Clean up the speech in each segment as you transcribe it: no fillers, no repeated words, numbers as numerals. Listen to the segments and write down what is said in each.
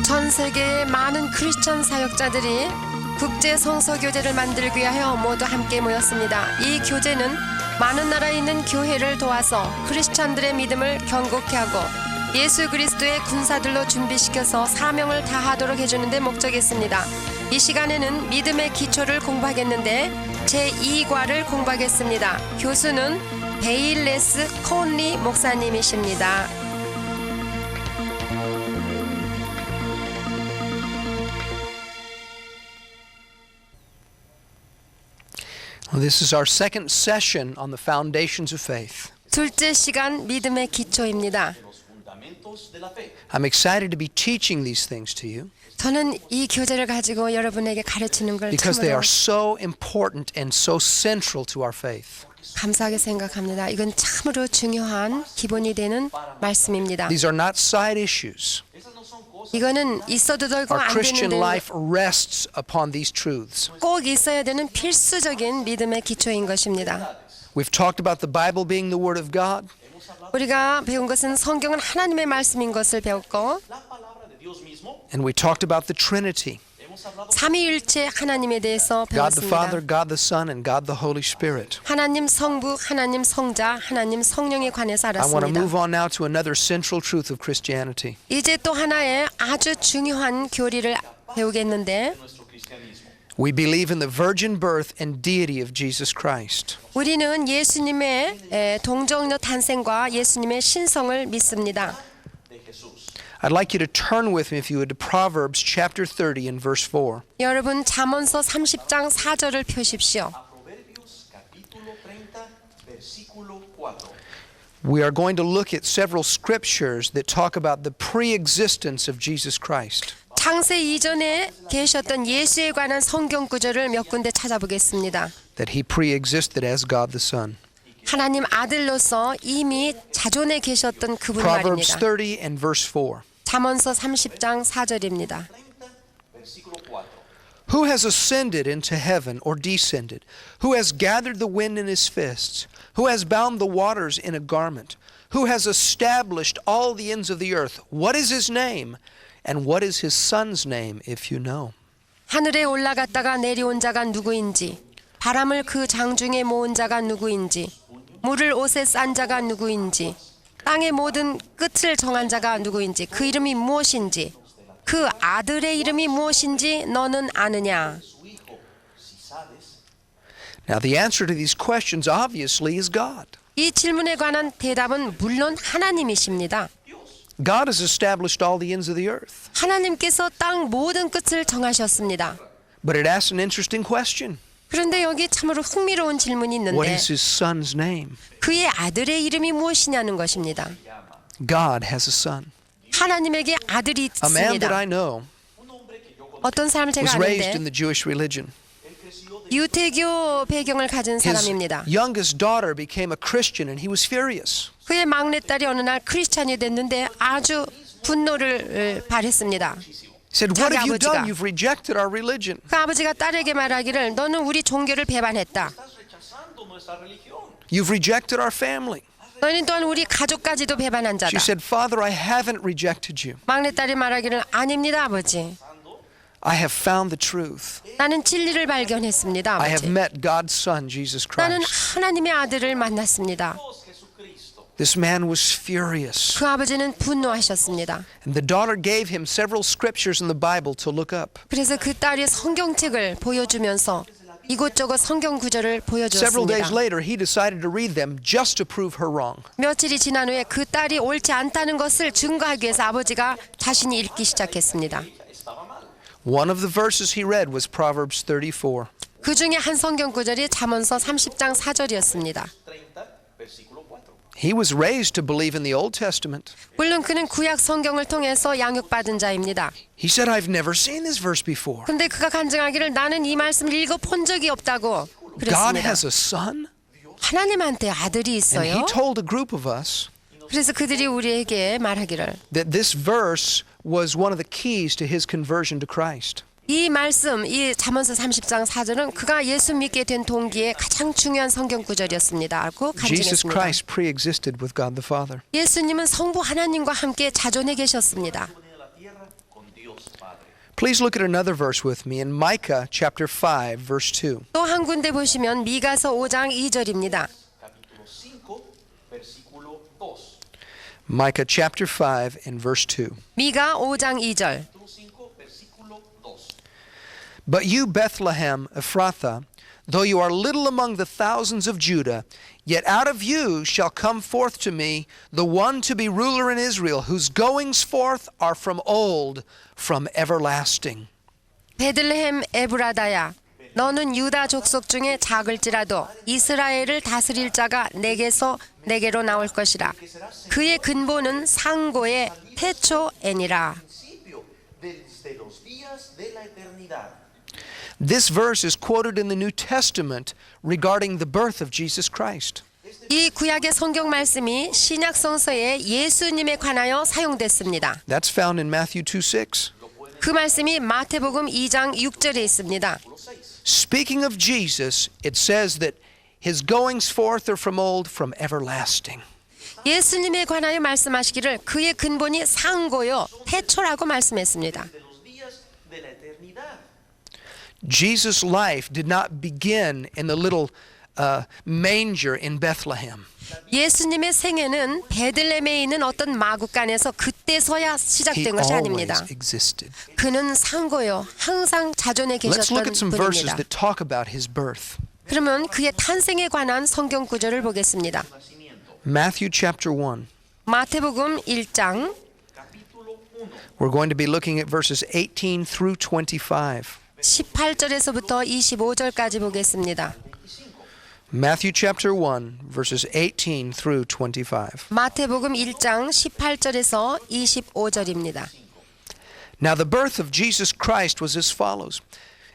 전 세계의 많은 크리스천 사역자들이 국제 성서 교제를 만들기 위하여 모두 함께 모였습니다. 이 교제는 많은 나라에 있는 교회를 도와서 크리스천들의 믿음을 견고케 하고 예수 그리스도의 군사들로 준비시켜서 사명을 다하도록 해주는 데 목적했습니다. 이 시간에는 믿음의 기초를 공부하겠는데 제2과를 공부하겠습니다. 교수는 베일레스 콘리 목사님이십니다. This is our second session on the foundations of faith. 둘째 시간 믿음의 기초입니다. I'm excited to be teaching these things to you 저는 이 교재를 가지고 여러분에게 가르치는 걸 because they 참으로 are so important and so central to our faith. 감사하게 생각합니다. 이건 참으로 중요한 기본이 되는 말씀입니다. These are not side issues. 이거는 있어도 되고 Our 안 Christian 되는 life rests upon these truths. 꼭 있어야 되는 필수적인 믿음의 기초인 것입니다. We've talked about the Bible being the Word of God. 우리가 배운 것은 성경은 하나님의 말씀인 것을 배웠고 And we talked about the Trinity. 삼위일체 하나님에 대해서 God the Father, 배웠습니다. God the Son, and God the Holy Spirit. 하나님 성부, 하나님 성자, 하나님 성령에 관해서 I want to 알았습니다. move on now to another central truth of Christianity. 이제 또 하나의 아주 중요한 교리를 배우겠는데 We believe in the virgin birth and deity of Jesus Christ. 우리는 예수님의 동정녀 탄생과 예수님의 신성을 믿습니다. I'd like you to turn with me, if you would, to Proverbs chapter 30 and verse 4. 여러분 잠언서 30장 4절을 펴십시오. We are going to look at several scriptures that talk about the pre-existence of Jesus Christ. 창세 이전에 계셨던 예수에 관한 성경 구절을 몇 군데 찾아보겠습니다. That he pre-existed as God the Son. 하나님 아들로서 이미 자존해 계셨던 그분 Proverbs 말입니다. 30 and verse 4. 잠언서 30장 4절입니다. Who has ascended into heaven or descended? Who has gathered the wind in his fists? Who has bound the waters in a garment? Who has established all the ends of the earth? What is his name? And what is his son's name, if you know? 하늘에 올라갔다가 내려온 자가 누구인지, 바람을 그 장중에 모은 자가 누구인지, 물을 옷에 싼 자가 누구인지, 땅의 모든 끝을 정한 자가 누구인지, 그 이름이 무엇인지, 그 아들의 이름이 무엇인지 너는 아느냐? Now the answer to these questions obviously is God. 이 질문에 관한 대답은 물론 하나님이십니다. God has established all the ends of the earth. 하나님께서 땅 모든 끝을 정하셨습니다. But it asks an interesting question. 그런데 여기 참으로 흥미로운 질문이 What 있는데 is his son's name? 그의 아들의 이름이 무엇이냐는 것입니다. God has a son. 하나님에게 아들이 A man that 있습니다. I know 어떤 사람을 제가 was raised in 아는데 the Jewish religion. 유태교 배경을 가진 His 사람입니다. youngest daughter became a Christian and he was furious. 그의 막내딸이 어느 날 크리스찬이 됐는데 아주 분노를 발했습니다. He said, "What have you 자기 아버지가. done? You've rejected our religion." 그 아버지가 딸에게 말하기를 너는 우리 종교를 배반했다. You've rejected our family. 너는 또한 우리 가족까지도 배반한 자다. She said, "Father, I haven't rejected you. 막내딸이 말하기를 아닙니다 아버지. I have found the truth. 나는 진리를 발견했습니다 I have 아버지. met God's Son, Jesus 나는 Christ." 하나님의 아들을 만났습니다. This man was furious. 그 아버지는 분노하셨습니다. And the daughter gave him several scriptures in the Bible to look up. 그래서 그 딸이 성경책을 보여주면서 이곳저곳 성경 구절을 Several days 보여주었습니다. later, he decided to read them just to prove her wrong. 며칠이 지난 후에 그 딸이 옳지 않다는 것을 증거하기 위해서 아버지가 자신이 읽기 시작했습니다. One of the verses he read was Proverbs 34. 그 중에 한 성경 구절이 잠언서 30장 4절이었습니다. He was raised to believe in the Old Testament. 물론 그는 구약 성경을 통해서 양육받은 자입니다. He said, "I've never seen this verse before." 근데 그가 간증하기를 나는 이 말씀을 읽어본 적이 없다고 God 그랬습니다. has a son? 하나님한테 아들이 And 있어요. he told a group of us 그래서 그들이 우리에게 말하기를 that this verse was one of the keys to his conversion to Christ. 이 말씀, 이 잠언서 30장 4절은 그가 예수 믿게 된 동기의 가장 중요한 성경 구절이었습니다. 고 Jesus 간증했습니다. Christ pre-existed with God the Father. 예수님은 성부 하나님과 함께 자존해 계셨습니다. Please look at another verse with me in Micah chapter 5 verse 2. 또 한 군데 보시면 미가서 5장 2절입니다. Micah chapter 5 and verse 2. 미가 5장 2절. But you, Bethlehem Ephrathah, though you are little among the thousands of Judah, yet out of you shall come forth to me the one to be ruler in Israel, whose goings forth are from old, from everlasting. 베들레헴 에브라다야, 너는 유다 족속 중에 작을지라도 이스라엘을 다스릴 자가 내게로 나올 것이라. 그의 근본은 상고의 태초애니라. This verse is quoted in the New Testament regarding the birth of Jesus Christ. 이 구약의 성경 말씀이 신약 성서에 예수님에 관하여 사용됐습니다. That's found in Matthew 2:6. 그 말씀이 마태복음 2장 6절에 있습니다. Speaking of Jesus, it says that his goings forth are from old, from everlasting. 예수님에 관하여 말씀하시기를 그의 근본이 상고요 태초라고 말씀했습니다. Jesus' life did not begin in the little manger in Bethlehem. 예수님의 생애는 베들레헴에 있는 어떤 마구간에서 그때서야 He 시작된 것이 아닙니다. always existed. 그는 상고요 항상 자존해 Let's look 계셨던 at some verses 분입니다. that talk about his birth. 그러면 그의 탄생에 관한 성경 구절을 보겠습니다. Matthew chapter 1. 마태복음 1장 We're going to be looking at verses 18 through 25. 18절에서부터 25절까지 보겠습니다. Matthew chapter 1 verses 18 through 25. 마태복음 1장 18절에서 25절입니다. Now the birth of Jesus Christ was as follows.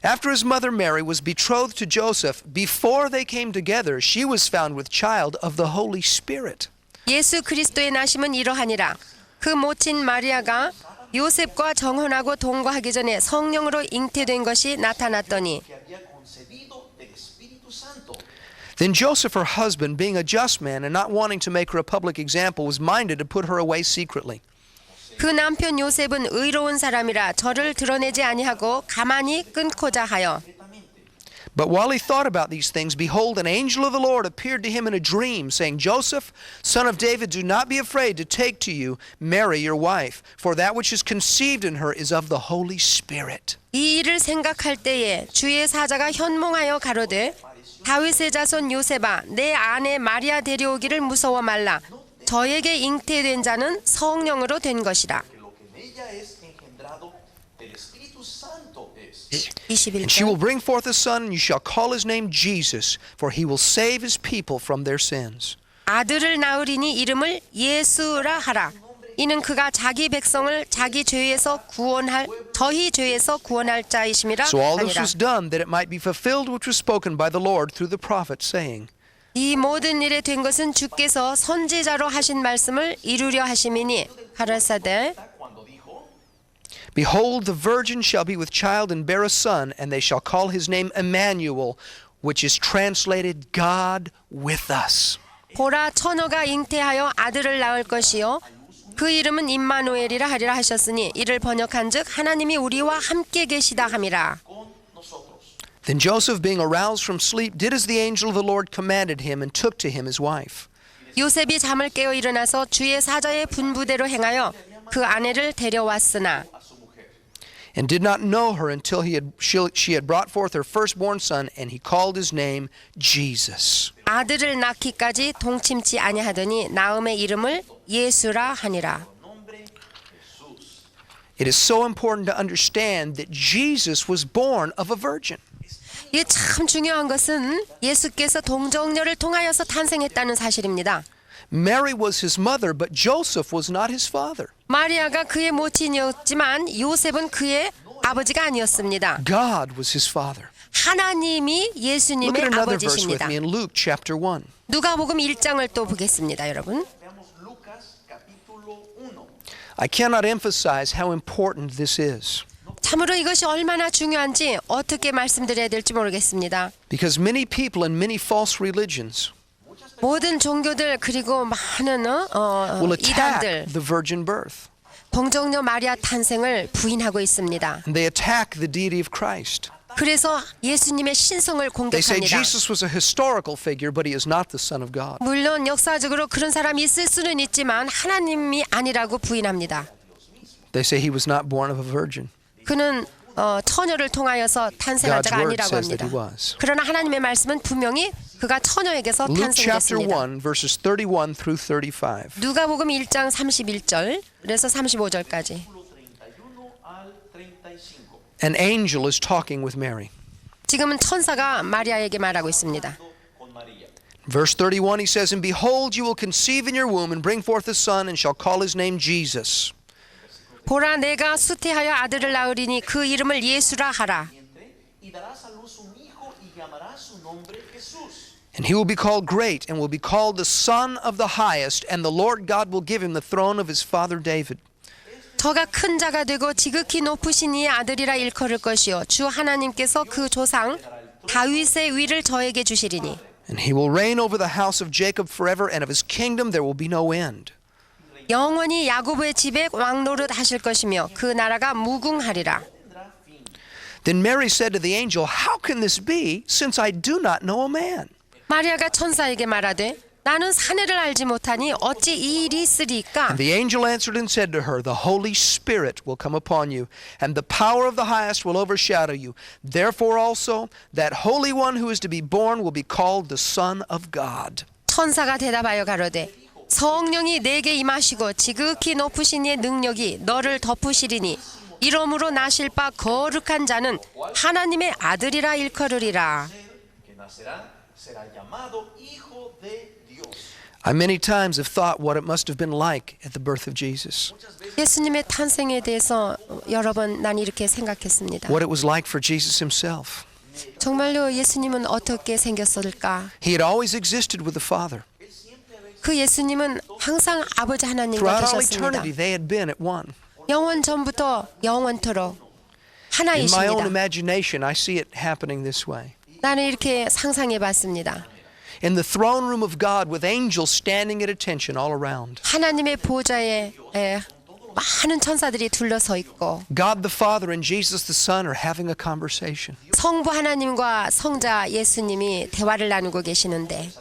After his mother Mary was betrothed to Joseph, before they came together, she was found with child of the Holy Spirit. 예수 그리스도의 나심은 이러하니라. 그 모친 마리아가 요셉과 정혼하고 동거하기 전에 성령으로 잉태된 것이 나타났더니 Then Joseph, her husband, being a just man and not wanting to make her a public example, was minded to put her away secretly. 그 남편 요셉은 의로운 사람이라 저를 드러내지 아니하고 가만히 끊고자 하여 But while he thought about these things, behold, an angel of the Lord appeared to him in a dream, saying, Joseph, son of David, do not be afraid to take to you Mary, your wife, for that which is conceived in her is of the Holy Spirit. 이 일을 생각할 때에 주의 사자가 현몽하여 가로되 다윗의 자손 요셉아 내 아내 마리아 데려오기를 무서워 말라. 저에게 잉태된 자는 성령으로 된 것이라. And she will 21절 bring forth a son, and you shall call his name Jesus, for he will save his people from their sins. 아들을 낳으리니 이름을 예수라 하라. 이는 그가 자기 백성을 자기 죄에서 저희 죄에서 구원할 자이심이라 So all this 하니라. was done that it might be fulfilled which was spoken by the Lord through the prophet, saying, 이 모든 일에 된 것은 주께서 선지자로 하신 말씀을 이루려 하심이니 가라사대 Behold, the virgin shall be with child and bear a son, and they shall call his name Emmanuel, which is translated God with us. 보라 처녀가 잉태하여 아들을 낳을 것이요 그 이름은 임마누엘이라 하리라 하셨으니 이를 번역한즉 하나님이 우리와 함께 계시다 함이라. Then Joseph, being aroused from sleep, did as the angel of the Lord commanded him, and took to him his wife. 요셉이 잠을 깨어 일어나서 주의 사자의 분부대로 행하여 그 아내를 데려왔으나 And did not know her until she had brought forth her firstborn son, and he called his name Jesus. 아들을 낳기까지 동침치 아니하더니 나음의 이름을 예수라 하니라. It is so important to understand that Jesus was born of a virgin. 이게 참 중요한 것은 예수께서 동정녀를 통하여서 탄생했다는 사실입니다. Mary was his mother, but Joseph was not his father. 마리아가 그의 모친이었지만 요셉은 그의 아버지가 아니었습니다. God was his father. 하나님이 Look at 예수님의 another verse with 아버지십니다. me in Luke chapter 1. 누가복음 1장을 또 보겠습니다, 여러분. I cannot emphasize how important this is, 참으로 이것이 얼마나 중요한지 어떻게 말씀드려야 될지 모르겠습니다. because many people in many false religions 모든 종교들 그리고 많은 will attack 이단들 the virgin birth. 동정녀 마리아 탄생을 부인하고 있습니다. And they attack the deity of Christ. 그래서 예수님의 신성을 They say 공격합니다. Jesus was a historical figure, but he is not the Son of God. 물론 역사적으로 그런 사람이 있을 수는 있지만 하나님이 아니라고 부인합니다. They say he was not born of a virgin. 그는 처녀를 통하여서 탄생한 God's 자가 word 아니라고 says that 합니다. he was. 그러나 하나님의 말씀은 분명히 그가 처녀에게서 Luke chapter 탄생됐습니다. 1, verses 31 through 35. 누가복음 1장 31절 그래서 35절까지. An angel is talking with Mary. 지금은 천사가 마리아에게 말하고 있습니다. Verse 31, he says, And behold, you will conceive in your womb and bring forth a son and shall call his name Jesus. 보라 내가 수태하여 아들을 낳으리니 그 이름을 예수라 하라. y darás a luz un hijo y llamarás su nombre Jesús. And he will be called great and will be called the Son of the Highest, and the Lord God will give him the throne of his father David. 저가 큰 자가 되고 지극히 높으신 이의 아들이라 일컬을 것이요 주 하나님께서 그 조상 다윗의 위를 저에게 주시리니 And he will reign over the house of Jacob forever, and of his kingdom there will be no end. 영원히 야고보의 집에 왕노릇 하실 것이며 그 나라가 무궁하리라. Then Mary said to the angel, How can this be, since I do not know a man? 마리아가 천사에게 말하되 나는 사내를 알지 못하니 어찌 이 일이 있으리까? And the angel answered and said to her, The Holy Spirit will come upon you, and the power of the highest will overshadow you. Therefore also, that Holy One who is to be born will be called the Son of God. 천사가 대답하여 가로되 성령이 내게 임하시고 지극히 높으신 이의 능력이 너를 덮으시리니 이러므로 나실 바 거룩한 자는 하나님의 아들이라 일컬으리라. Que nacerá será llamado Hijo de Dios. I many times have thought what it must have been like at the birth of Jesus. 예수님의 탄생에 대해서 여러 번 난 이렇게 생각했습니다. What it was like for Jesus himself. 정말로 예수님은 어떻게 생겼을까? He had always existed with the Father. 그 예수님은 항상 아버지 하나님과 Throughout all 계셨습니다. eternity, they had been at one. 영원 전부터 영원토록 In my own 하나이십니다. imagination, I see it happening this way. 나는 이렇게 상상해 봤습니다. In the throne room of God with angels standing at attention all around. 하나님의 보좌에 많은 천사들이 둘러서 있고 God the Father and Jesus the Son are having a conversation. 성부 하나님과 성자 예수님이 대화를 나누고 계시는데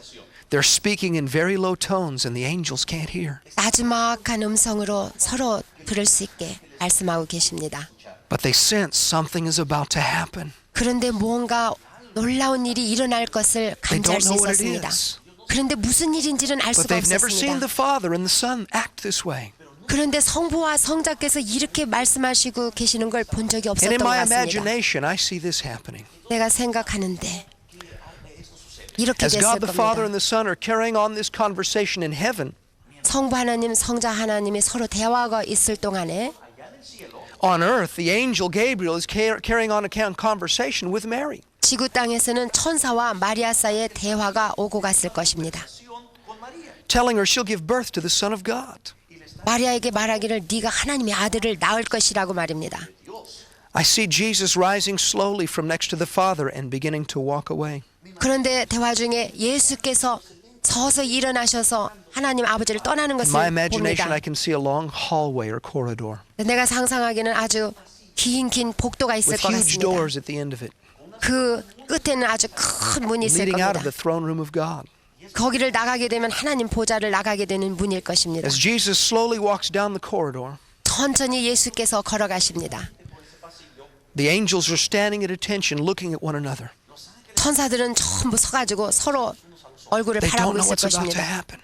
They're speaking in very low tones and the angels can't hear. 나지막한 음성으로 서로 들을 수 있게 말씀하고 계십니다. But they sense something is about to happen. 그런데 뭔가 놀라운 일이 일어날 것을 They 감지할 don't 수 know what it 있었습니다. is. 그런데 무슨 일인지는 알 But 수가 they've never seen 없었습니다. the Father and the Son act this way. 그런데 성부와 성자께서 이렇게 말씀하시고 계시는 걸 본 적이 And 없었던 in 것 my 같습니다. imagination, I see this happening. 내가 생각하는데 이렇게 As 됐을 God the Father and 겁니다. the Son are carrying on this conversation in heaven, 성부 하나님, 성자 하나님이 서로 대화가 있을 동안에 on earth, the angel Gabriel is carrying on a conversation with Mary. 지구 땅에서는 천사와 마리아 사이의 대화가 오고 갔을 것입니다. Telling her she'll give birth to the Son of God. 마리아에게 말하기를 네가 하나님의 아들을 낳을 것이라고 말입니다. I see Jesus rising slowly from next to the Father and beginning to walk away. 그런데 대화 중에 예수께서 서서 일어나셔서 하나님 아버지를 떠나는 In my 것을 imagination, 봅니다. I can see a long hallway or corridor 내가 상상하기는 아주 긴 복도가 있을 with 것 huge 같습니다. doors at the end of it, 그 끝에는 아주 큰 문이 있을 leading out of 겁니다. the throne room of God. 거기를 나가게 되면 하나님 보좌를 나가게 되는 문일 것입니다. As Jesus slowly walks down the corridor, 천천히 예수께서 걸어가십니다. the angels are standing at attention looking at one another. 천사들은 전부 서가지고 서로 얼굴을 They don't 바라보고 know 있을 what's about to 것입니다. happen.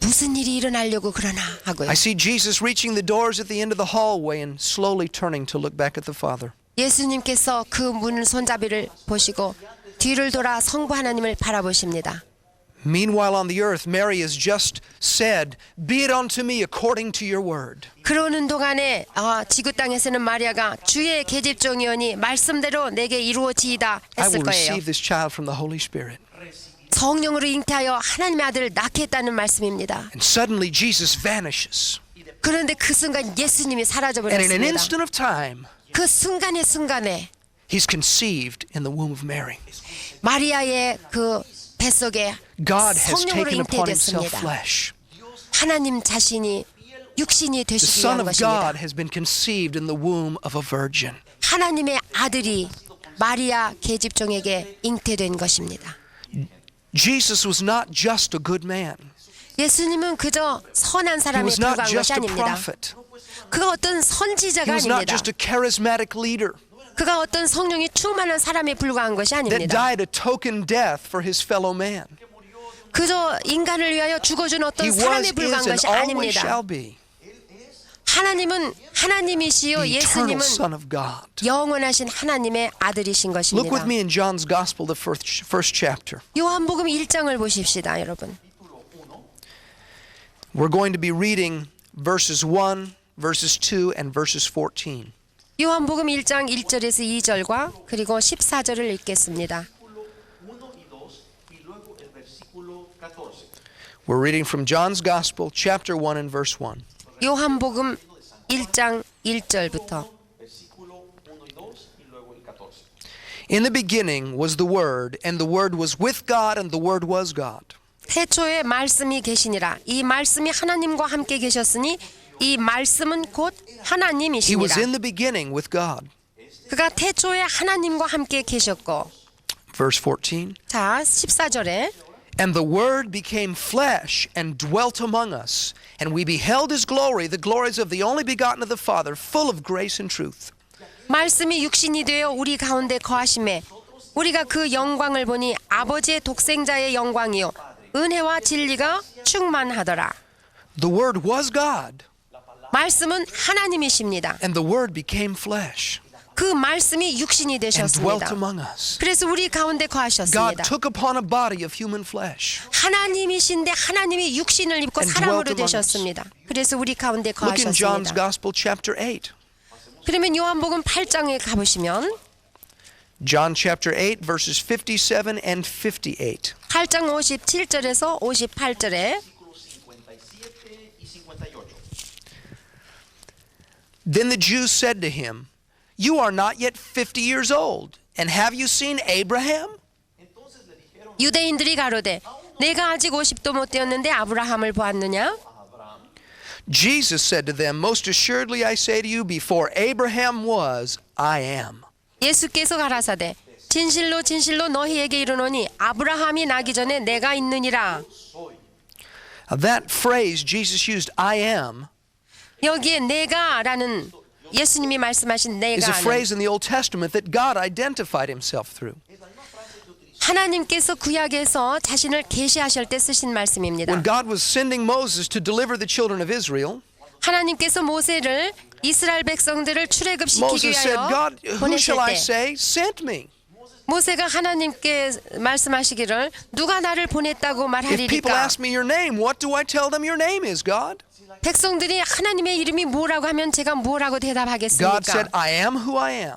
무슨 일이 일어나려고 그러나 하고요. I see Jesus reaching the doors at the end of the hallway and slowly turning to look back at the Father. 예수님께서 그 문 손잡이를 보시고 뒤를 돌아 성부 하나님을 바라보십니다. Meanwhile on the earth, Mary has just said, Be it unto me according to your word. 그러는 동안에 지구 땅에서는 마리아가 주의 계집종이오니 말씀대로 내게 이루어지이다 I 했을 will 거예요. receive this child from the Holy Spirit. 성령으로 잉태하여 하나님의 아들을 낳게 했다는 말씀입니다. And suddenly Jesus vanishes. 그런데 그 순간 예수님이 사라져 And in an 버렸습니다. instant of time, 그 순간에 he's conceived in the womb of Mary. 마리아의 그 뱃속에 God has 성령으로 taken upon himself 잉태됐습니다. flesh. 하나님 자신이 육신이 The 되시기 Son 위한 of 것입니다. God has been conceived in the womb of a virgin. 하나님의 아들이 마리아 계집종에게 잉태된 것입니다. Jesus was not just a good man. 예수님은 그저 선한 He 사람에 was not 불과한 just 것이 a 아닙니다. prophet. 그가 어떤 He 선지자가 was not 아닙니다. just a charismatic leader 그가 어떤 성령이 충만한 사람에 불과한 것이 that 아닙니다. died a token death for his fellow man. 그저 인간을 위하여 죽어준 He 어떤 was, 사람에 불과한 is, and 것이 always 아닙니다. shall be 하나님은 하나님이시요 the eternal 예수님은 Son of God. 영원하신 하나님의 아들이신 Look 것입니다. with me in John's Gospel, the first chapter. 요한복음 1장을 보십시다, 여러분. We're going to be reading verses 1, verses 2, and verses 14. 요한복음 1장 1절에서 2절과 그리고 14절을 읽겠습니다. 1 y 2 y luego el versículo 14. We're reading from John's Gospel, chapter 1 and verse 1. 요한복음 1장 1절부터 Versículo 1 y 2 y luego el 14. In the beginning was the Word, and the Word was with God, and the Word was God. 태초에 말씀이 계시니라. 이 말씀이 하나님과 함께 계셨으니 이 말씀은 곧 He was 하나님이시니라. in the beginning with God. 그가 태초에 하나님과 함께 계셨고. Verse 14. 자, 14절에 And the Word became flesh and dwelt among us, and we beheld His glory, the glories of the only begotten of the Father, full of grace and truth. 말씀이 육신이 되어 우리 가운데 거하심에 우리가 그 영광을 보니 아버지의 독생자의 영광이요 은혜와 진리가 충만하더라. The Word was God, 말씀은 하나님이십니다. and the Word became flesh 그 말씀이 육신이 and dwelt 되셨습니다. among us. 그래서 우리 가운데 God 거하셨습니다. took upon a body of human flesh. 하나님이신데 하나님이 육신을 입고 And 사람으로 dwelt among us. 되셨습니다. 그래서 우리 가운데 Look in John's 거하셨습니다. Gospel, chapter 8. 그러면 요한복음 8장에 가보시면 John chapter 8, verses 57 and 58. 8장 57절에서 58절에 Versículos 57 y 58. Then the Jews said to him, You are not yet 50 years old, and have you seen Abraham? Entonces le dijeron 유대인들이 가로되 내가 아직 50도 못 되었는데 아브라함을 보았느냐? a Abraham, Jesus said to them, Most assuredly I say to you, before Abraham was, I am. 예수께서 가라사대 진실로 진실로 너희에게 이르노니 아브라함이 나기 전에 내가 있느니라. That phrase Jesus used, I am, 여기에 내가라는 예수님이 말씀하신 is a 내가는 phrase in the Old Testament that God identified himself through. 하나님께서 구약에서 자신을 계시하실 때 쓰신 말씀입니다. When God was sending Moses to deliver the children of Israel, 하나님께서 모세를 이스라엘 백성들을 출애굽시키기 Moses said, 위하여 God, who 보내실 shall I 때 say sent me? 모세가 하나님께 말씀하시기를 누가 나를 보냈다고 If people 말하리까? ask me your name, what do I tell them your name is, God? 백성들이 하나님의 이름이 뭐라고 하면 제가 뭐라고 God 대답하겠습니까? said, I am who I am.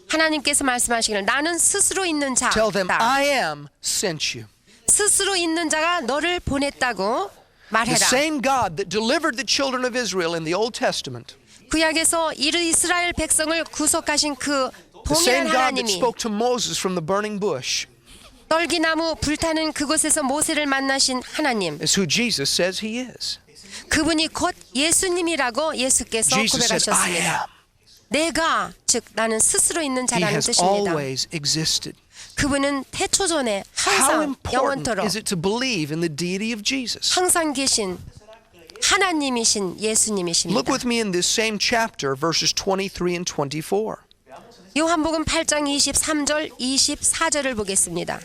하나님께서 말씀하시기를 나는 스스로 있는 Tell them, 자다. I am sent you. 스스로 있는 자가 너를 보냈다고 The 말해라. same God that delivered the children of Israel in the Old Testament, 구약에서 이스라엘 백성을 구속하신 그 the same 동일한 God that 하나님이 spoke to Moses from the burning bush, 떨기나무 불타는 그곳에서 모세를 만나신 하나님, is who Jesus says he is. 그분이 곧 예수님이라고 예수께서 Jesus said, I am. 고백하셨습니다. 내가 즉 나는 스스로 있는 He 자라는 has 뜻입니다. always existed. 그분은 태초전에 How 항상 important 영원토록 is it to believe in the deity of Jesus? 항상 계신 하나님이신 Look 예수님이십니다. with me in this same chapter, verses 23 and 24. 요한복음 8장 23절 24절을 보겠습니다.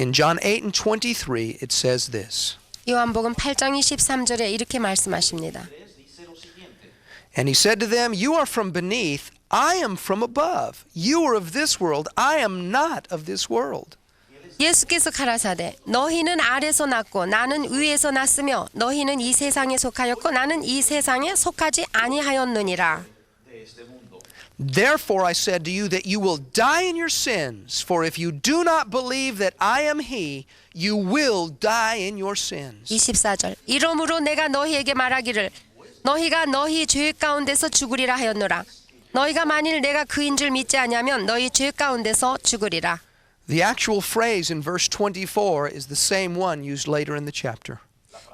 In John 8 and 23, it says this. 요한복음 8장 23절에 이렇게 말씀하십니다. dice lo siguiente. And he said to them, You are from beneath, I am from above. You are of this world, I am not of this world. 예수께서 가라사대 너희는 아래서 났고 나는 위에서 났으며 너희는 이 세상에 속하였고 나는 이 세상에 속하지 아니하였느니라. De este mundo. Therefore I said to you that you will die in your sins, for if you do not believe that I am he, you will die in your sins. 24절 이러므로 내가 너희에게 말하기를 너희가 너희 죄 가운데서 죽으리라 하였노라. 너희가 만일 내가 그인 줄 믿지 아니하면 너희 죄 가운데서 죽으리라. The actual phrase in verse 24 is the same one used later in the chapter.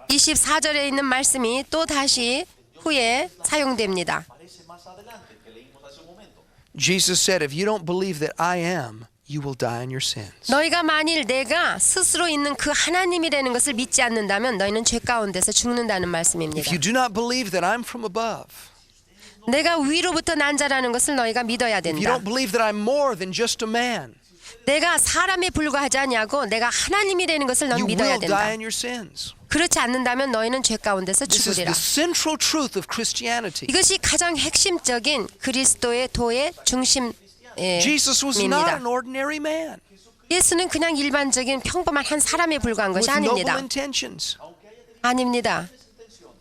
24절에 있는 말씀이 또 다시 후에 사용됩니다. Aparece más adelante que leímos hace un momento. Jesus said, if you don't believe that I am, you will die in your sins. 너희가 만일 내가 스스로 있는 그 하나님이라는 것을 믿지 않는다면 너희는 죄 가운데서 죽는다는 말씀입니다. If you do not believe that I'm from above, 내가 위로부터 난 자라는 것을 너희가 믿어야 if you 된다. don't believe that I'm more than just a man, 내가 사람에 불과하지 아니하고 내가 하나님이라는 것을 넌 you 믿어야 will 된다. die in your sins. 그렇지 않는다면 너희는 죄 가운데서 This is 죽으리라. the central truth of Christianity. 이것이 가장 핵심적인 그리스도의 도의 Jesus was not 중심입니다. an ordinary man 예수는 그냥 일반적인 평범한 한 사람에 불과한 with 것이 noble 아닙니다. intentions. 아닙니다.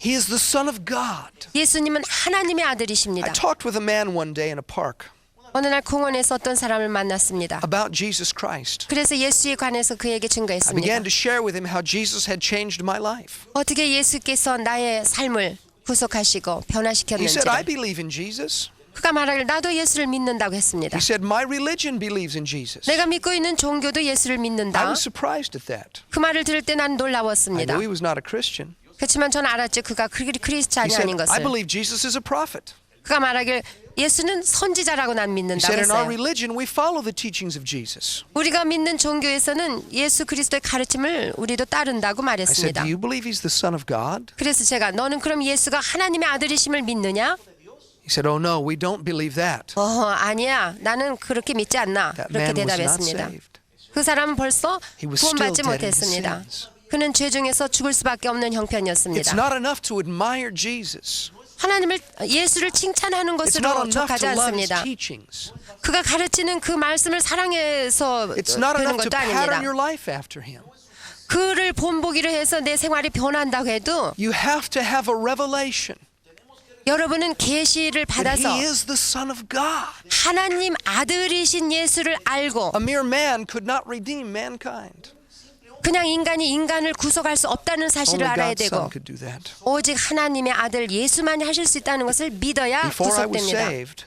He is the Son of God. 예수님은 하나님의 I 아들이십니다. talked with a man one day in a park 어느 날 공원에서 어떤 사람을 만났습니다. about Jesus Christ. 그래서 예수에 관해서 그에게 I 증거했습니다. began to share with him how Jesus had changed my life. 어떻게 예수께서 나의 삶을 구속하시고 He said, 변화시켰는지를. I believe in Jesus. 그가 말하길 나도 예수를 믿는다고 했습니다. He said, my religion believes in Jesus. 내가 믿고 있는 종교도 예수를 I 믿는다. was surprised at that. 그 말을 들을 때 난 I 놀라웠습니다. knew he was not a Christian. 그렇지만 저는 알았죠. 그가 He 크리스찬이 said, 아닌 I 것을. believe Jesus is a prophet. 그가 말하길 예수는 선지자라고 난 He 믿는다고 said, in our 했어요. religion, we follow the teachings of Jesus. 우리가 믿는 종교에서는 예수 그리스도의 가르침을 우리도 따른다고 I said, 말했습니다. do you believe he's the Son of God? 그래서 제가 너는 그럼 예수가 하나님의 아들이심을 믿느냐? He said, oh no, we don't believe that. 아니야. 나는 그렇게 믿지 않나. That 그렇게 man was not 대답했습니다. saved. 그 사람은 벌써 He was still 구원받지 dead in his 못했습니다. sins. 그는 죄 중에서 죽을 수밖에 없는 It's 형편이었습니다. not enough to admire Jesus. 하나님을 예수를 칭찬하는 It's not 것으로 enough 족하지 to love his 않습니다. teachings. 그가 가르치는 그 말씀을 사랑해서 It's not 되는 enough to 것도 pattern 아닙니다. your life after him. 그를 본보기로 해서 내 생활이 변한다고 해도 You have to have a revelation 여러분은 계시를 that 받아서 he is the Son of God. 하나님 아들이신 예수를 알고 A mere man could not redeem mankind. 그냥 인간이 인간을 구속할 수 없다는 사실을 Only 알아야 God's 되고 Son could do that. 오직 하나님의 아들 예수만이 하실 수 있다는 것을 믿어야 Before I was 구속됩니다. saved,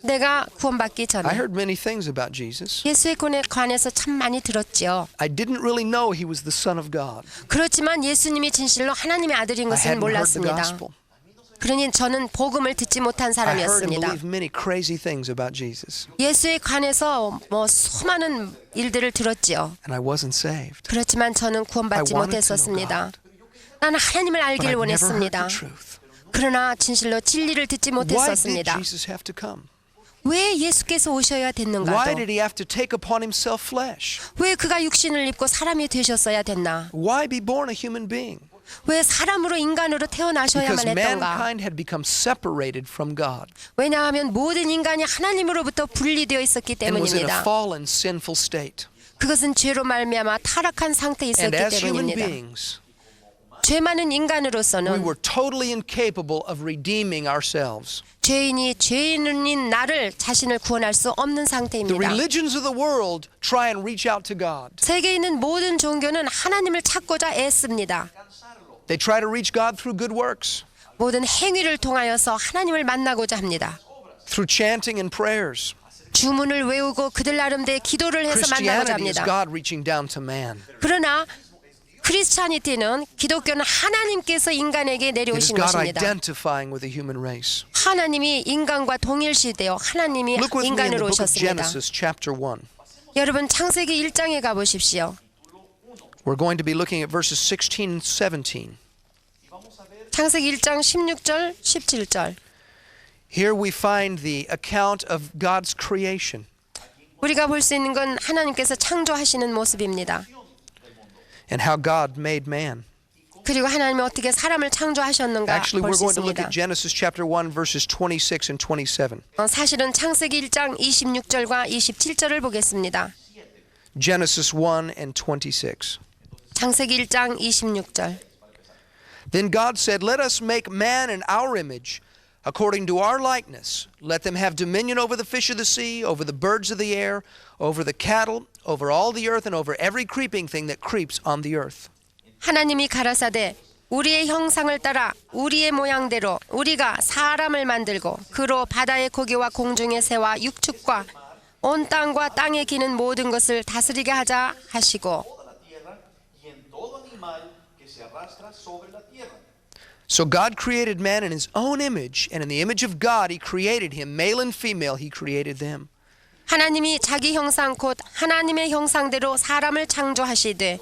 내가 구원받기 I 전에 heard many things about Jesus. 예수에 관해서 참 많이 들었지요. I didn't really know he was the Son of God. 그렇지만 예수님이 진실로 하나님의 아들인 I 것을 hadn't heard the 몰랐습니다. gospel. 그러니 저는 복음을 듣지 못한 I heard and 사람이었습니다. believed many crazy things about Jesus, 예수에 관해서 수많은 일들을 들었지요. and I wasn't saved. 그렇지만 저는 구원받지 I wanted 못했었습니다. 나는 하나님을 But 알기를 I never heard 원했습니다. the truth. 그러나 진실로 진리를 듣지 Why did 못했었습니다. Jesus have to come? 왜 예수께서 오셔야 Why 됐는가도? did he have to take upon himself flesh? 왜 그가 육신을 입고 사람이 되셨어야 됐나? Why be born a human being? 왜 사람으로 인간으로 Because 태어나셔야만 했던가? mankind had become separated from God 왜냐하면 모든 인간이 하나님으로부터 분리되어 있었기 and was in a 때문입니다. fallen, sinful state. 그것은 죄로 말미암아 타락한 상태에 And 있었기 as human 때문입니다. beings, 죄 많은 we 인간으로서는 were totally incapable of redeeming ourselves. 죄인인 나를 자신을 구원할 수 없는 The 상태입니다. religions of the world try and reach out to God. 세계에 있는 모든 종교는 하나님을 찾고자 애씁니다. They try to reach God through good works, 모든 행위를 통하여서 하나님을 만나고자 합니다. through chanting and prayers. 주문을 외우고 그들 나름대로 기도를 해서 만나고자 Christianity is 합니다. God reaching down to man. 그러나 크리스찬이티는 기독교는 하나님께서 인간에게 It is 내려오신 God 것입니다. identifying with the human race. 하나님이 인간과 동일시되어 하나님이 Look with me in the 인간으로 book of 오셨습니다. Genesis chapter 1. 여러분 창세기 1장에 가보십시오. We're going to be looking at verses 16 and 17. 창세기 1장 16절 17절 Here we find the account of God's creation. 우리가 볼 수 있는 건 하나님께서 창조하시는 모습입니다. And how God made man. 그리고 하나님이 어떻게 사람을 창조하셨는가 Actually, 볼 we're 수 going to look 있습니다. at Genesis chapter 1, verses 26 and 27. 사실은 창세기 1장 26절과 27절을 보겠습니다. Genesis 1 and 26. 창세기 1장 26절 Then God said, Let us make man in our image, according to our likeness. Let them have dominion over the fish of the sea, over the birds of the air, over the cattle, over all the earth, and over every creeping thing that creeps on the earth. 하나님이 가라사대 우리의 형상을 따라 우리의 모양대로 우리가 사람을 만들고 그로 바다의 고기와 공중의 새와 육축과 온 땅과 땅에 기는 모든 것을 다스리게 하자 하시고 toda la tierra y en todo animal que se arrastra arrastra sobre la tierra. So God created man in his own image, and in the image of God he created him, male and female he created them. 하나님이 자기 형상 곧 하나님의 형상대로 사람을 창조하시되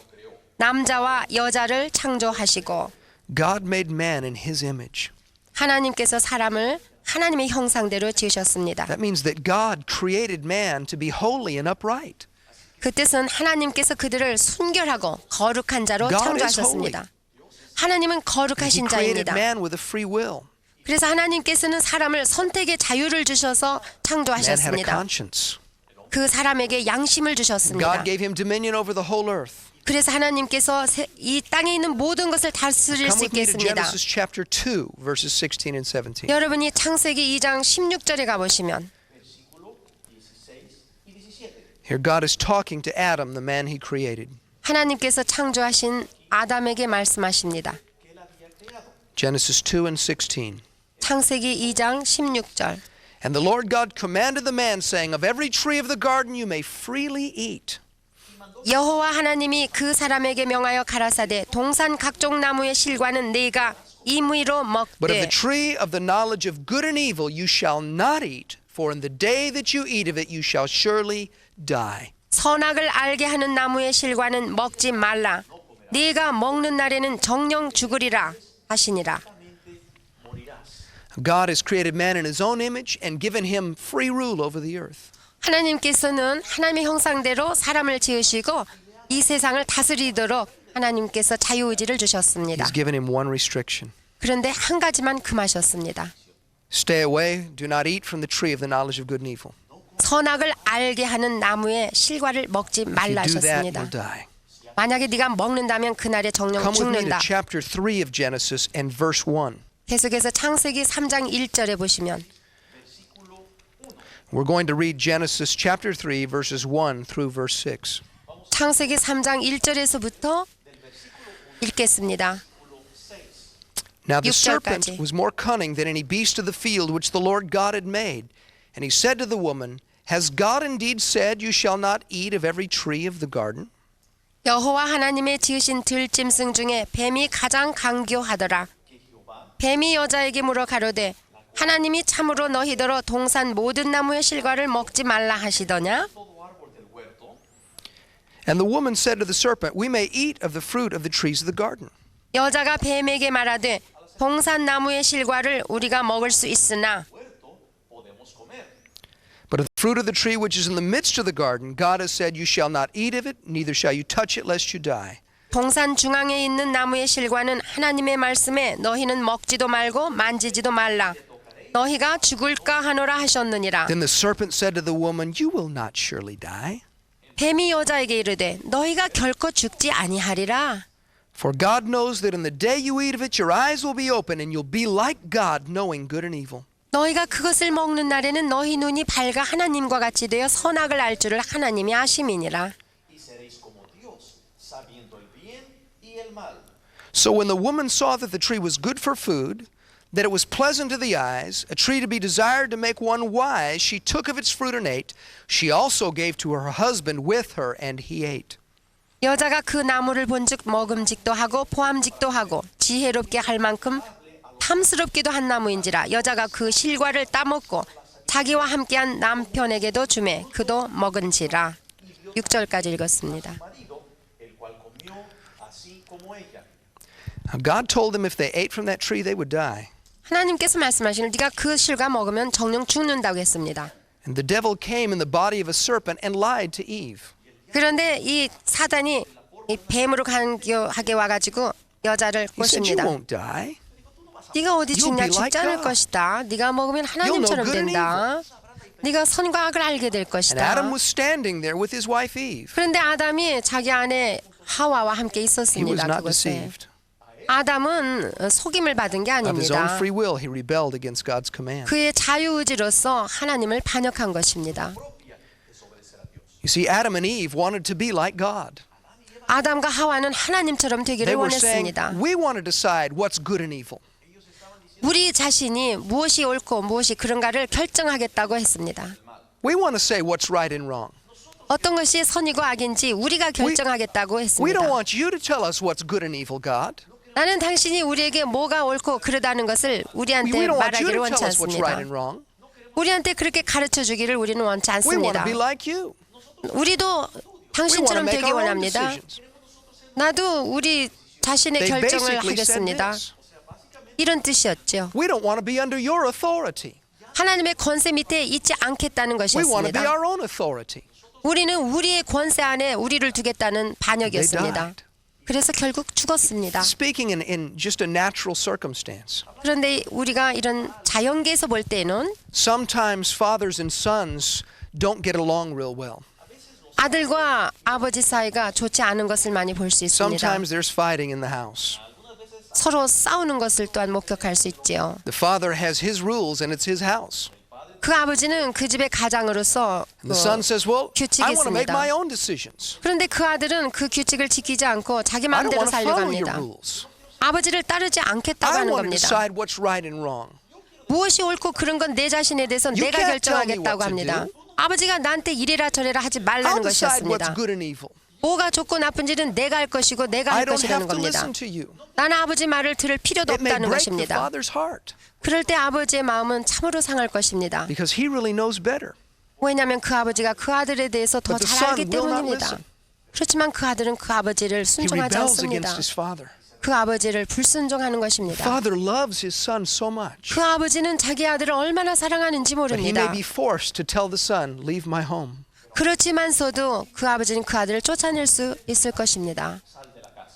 남자와 여자를 창조하시고 God made man in his image. 하나님께서 사람을 하나님의 형상대로 지으셨습니다. That means that God created man to be holy and upright. 그 뜻은 하나님께서 그들을 순결하고 거룩한 자로 God is 창조하셨습니다. 하나님은 He 거룩하신 created 자입니다. man with a free will. 그래서 하나님께서는 사람을 선택의 자유를 주셔서 Man had a 창조하셨습니다. conscience. 그 사람에게 양심을 주셨습니다. God gave him dominion over the whole earth. 그래서 하나님께서 이 땅에 있는 모든 것을 다스릴 Come 수 with me to 있겠습니다. Genesis chapter 2, verses 16 and 17. 여러분이 창세기 2장 16절에 가보시면 Versículo 16 y 17. Here God is talking to Adam, the man he created. 하나님께서 창조하신 아담에게 말씀하십니다. Que él había creado. Genesis 2 and 16. 창세기 2장 16절. And the Lord God commanded the man, saying, Of every tree of the garden you may freely eat. 여호와 하나님이 그 사람에게 명하여 가라사대 동산 각종 나무의 실과는 네가 임의로 But of the 먹되 tree of the knowledge of good and evil you shall not eat, for in the day that you eat of it you shall surely die. 선악을 알게 하는 나무의 실과는 먹지 말라. 네가 먹는 날에는 정령 죽으리라 하시니라. Morirás. God has created man in his own image and given him free rule over the earth. 하나님께서는 하나님의 형상대로 사람을 지으시고 이 세상을 다스리도록 하나님께서 자유의지를 주셨습니다. He's given him one restriction. 그런데 한 가지만 금하셨습니다. Stay away, do not eat from the tree of the knowledge of good and evil. 선악을 알게 하는 나무의 실과를 먹지 말라 If you do that, 하셨습니다. you'll die. 만약에 네가 먹는다면 그날에 정령 Come with me to 죽는다. chapter 3 of Genesis and verse 1. 계속해서 창세기 3장 1절에 보시면 We're going to read Genesis chapter 3 verses 1 through verse 6. 창세기 3장 1절에서부터 읽겠습니다. Now the 6절까지. serpent was more cunning than any beast of the field which the Lord God had made. And he said to the woman, Has God indeed said, You shall not eat of every tree of the garden? 여호와 하나님의 지으신 들짐승 중에 뱀이 가장 강교하더라. 뱀이 여자에게 물어 가로되 하나님이 참으로 너희더러 동산 모든 나무의 실과를 먹지 말라 하시더냐? Todo árbol del huerto. And the woman said to the serpent, We may eat of the fruit of the trees of the garden. 여자가 뱀에게 말하되 동산 나무의 실과를 우리가 먹을 수 있으나 Huerto podemos comer. But of the fruit of the tree which is in the midst of the garden, God has said, You shall not eat of it, neither shall you touch it, lest you die. 동산 중앙에 있는 나무의 실과는 하나님의 말씀에 너희는 먹지도 말고 만지지도 말라. 너희가 죽을까 하노라 하셨느니라. Then the serpent said to the woman, You will not surely die. 뱀이 여자에게 이르되 너희가 결코 죽지 아니하리라. For God knows that in the day you eat of it, your eyes will be open, and you'll be like God, knowing good and evil. 너희가 그것을 먹는 날에는 너희 눈이 밝아 하나님과 같이 되어 선악을 알 줄을 하나님이 아심이니라. Y seréis como Dios, sabiendo el bien y el mal. So when the woman saw that the tree was good for food, that it was pleasant to the eyes, a tree to be desired to make one wise, she took of its fruit and ate. She also gave to her husband with her, and he ate. 여자가 그 나무를 본즉 먹음직도 하고 포함직도 하고 지혜롭게 할 만큼 탐스럽기도 한 나무인지라 여자가 그 실과를 따먹고 자기와 함께한 남편에게도 주매 그도 먹은지라. 6절까지 읽었습니다. Marido, el cual comió así como ella. Now God told them if they ate from that tree, they would die. 하나님께서 말씀하시는 네가 그 실과 먹으면 정령 죽는다고 했습니다. And the devil came in the body of a serpent and lied to Eve. 그런데 이 사단이 이 뱀으로 간교하게 와가지고 여자를 He said, You 꼬십니다. won't die. 네가 어디 You'll 죽냐 be like 죽지 않을 God. 것이다. 네가 먹으면 하나님처럼 good and 된다. 네가 선과 악을 알게 될 And 것이다. Adam was standing there with his wife Eve. 그런데 아담이 자기 아내 하와와 함께 He was 있었습니다. not 그곳에. deceived. 아담은 속임을 받은 게 Of his own 아닙니다. free will, he rebelled against God's command. 그의 자유의지로서 하나님을 반역한 것입니다. You see, Adam and Eve wanted to be like God. 아담과 하와는 하나님처럼 되기를 They were saying, 원했습니다. We want to decide what's good and evil. 우리 자신이 무엇이 옳고 무엇이 그런가를 결정하겠다고 했습니다. We want to say what's right and wrong. 어떤 것이 선이고 악인지 우리가 결정하겠다고 We 했습니다. don't want you to tell us what's good and evil, God. 나는 당신이 우리에게 뭐가 옳고 그르다는 것을 We 우리한테 don't want you 말하기를 to 원치 tell us what's right 않습니다. and wrong. 우리한테 그렇게 가르쳐 주기를 우리는 원치 We want 않습니다. to be like you. 우리도 We want to 당신처럼 make 되기 our own 원합니다. decisions. 나도 우리 자신의 They 결정을 basically said 하겠습니다. this. 이런 뜻이었죠. We don't want to be under your authority. 하나님의 권세 밑에 있지 않겠다는 We want to be 것이었습니다. our own authority. 우리는 우리의 권세 안에 우리를 두겠다는 They 반역이었습니다. died. 그래서 결국 죽었습니다. Speaking in just a natural circumstance. 그런데 우리가 이런 자연계에서 볼 때는 Sometimes fathers and sons don't get along real well. 아들과 아버지 사이가 좋지 않은 것을 많이 볼 수 있습니다. Sometimes there's fighting in the house. 서로 싸우는 것을 또한 목격할 수 있지요. The father has his rules and it's his house. 그 아버지는 그 집의 가장으로서 And the son says, well, 규칙이 I want to make 있습니다. my own decisions. 그런데 그 아들은 그 규칙을 지키지 않고 자기 I don't 마음대로 want to 살려고 follow your 합니다. rules. 아버지를 따르지 않겠다고 I 하는 want to 겁니다. decide what's right and wrong. 무엇이 옳고 그른 건 내 자신에 대해서 You 내가 can't tell me 결정하겠다고 what to 합니다. do. 아버지가 나한테 이래라 저래라 하지 I'll 말라는 decide what's 것이었습니다. good and evil. 뭐가 좋고 나쁜지는 내가 할 것이고 내가 I 할 don't 것이라는 have to 겁니다. listen to you. 나는 아버지 말을 들을 필요도 It may 없다는 break the 것입니다. father's heart 그럴 때 아버지의 마음은 참으로 상할 것입니다. because he really knows better. 왜냐하면 그 아버지가 그 아들에 대해서 더 But the 잘 son 알기 will not 때문입니다. listen. 그렇지만 그 아들은 그 아버지를 He 순종하지 rebels 않습니다. against his father. 그 아버지를 불순종하는 것입니다. Father loves his son so much, 그 아버지는 자기 아들을 얼마나 사랑하는지 but he may 모릅니다. be forced to tell the son, leave my home. 그렇지만서도 그 아버지는 그 아들을 쫓아낼 수 있을 것입니다.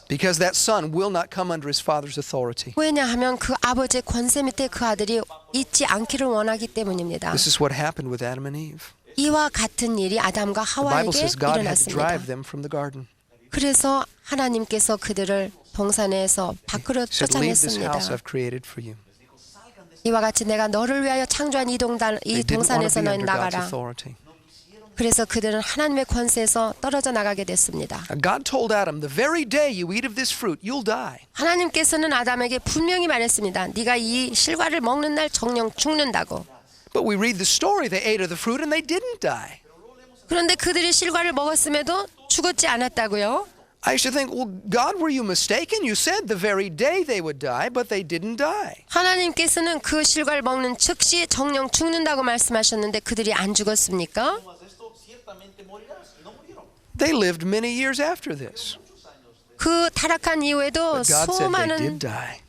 Because that son will not come under his father's authority. 왜냐하면 그 아버지의 권세 밑에 그 아들이 있지 않기를 원하기 때문입니다. This is what happened with Adam and Eve. 이와 같은 일이 아담과 The Bible 하와에게 says God had to 일어났습니다. drive them from the garden. 그래서 하나님께서 그들을 동산에서 밖으로 He said, leave this 쫓아냈습니다. house I've created for you. 이와 같이 내가 너를 위하여 창조한 이 They didn't want to 동산에서 be 너희 under God's 나가라. authority. 그래서 그들은 하나님의 권세에서 떨어져 나가게 됐습니다. And God told Adam, the very day you eat of this fruit, you'll die. 하나님께서는 아담에게 분명히 말했습니다. 네가 이 실과를 먹는 날 정령 죽는다고. But we read the story, they ate of the fruit and they didn't die. 그런데 그들이 실과를 먹었음에도 죽었지 않았다고요? I used to think, well, God, were you mistaken? You said the very day they would die, but they didn't die. 하나님께서는 그 실과를 먹는 즉시 정령 죽는다고 말씀하셨는데 그들이 안 죽었습니까? Esto ciertamente morirás. Y no murieron. They lived many years after this. 그 타락한 이후에도 But God said they did 수많은 die.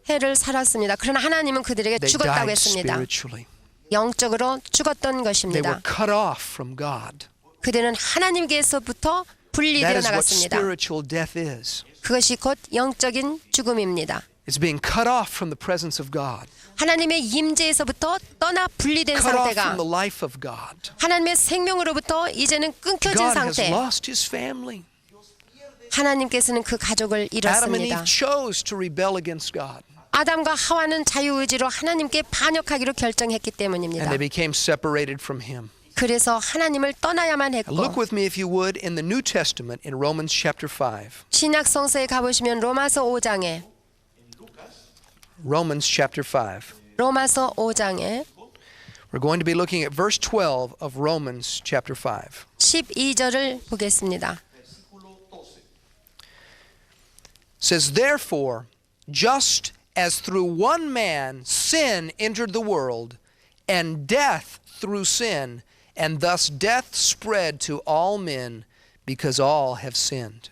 해를 살았습니다. 그러나 하나님은 그들에게 They 죽었다고 died 했습니다. spiritually. 영적으로 죽었던 They were 것입니다. cut off from God. 그들은 하나님께서부터 분리되어 That is what 나갔습니다. spiritual death is. 그것이 곧 영적인 죽음입니다. It's being cut off from the presence of God. 하나님의 임재에서부터 떠나 분리된 Cut off 상태가 from the life of God. 하나님의 생명으로부터 이제는 끊겨진 God has 상태. lost his family. 하나님께서는 그 가족을 Adam and 잃었습니다. Eve chose to rebel against God. 아담과 하와는 자유의지로 하나님께 반역하기로 결정했기 때문입니다. And they became separated from him. 그래서 하나님을 떠나야만 했고 Look with me if you would in the New Testament in Romans chapter 5. 신약 성서에 가보시면 로마서 5장에 Romans chapter 5. 로마서 5장에 We're going to be looking at verse 12 of Romans chapter 5. 12절을 보겠습니다. It says, therefore, just as through one man sin entered the world, and death through sin, and thus death spread to all men, because all have sinned.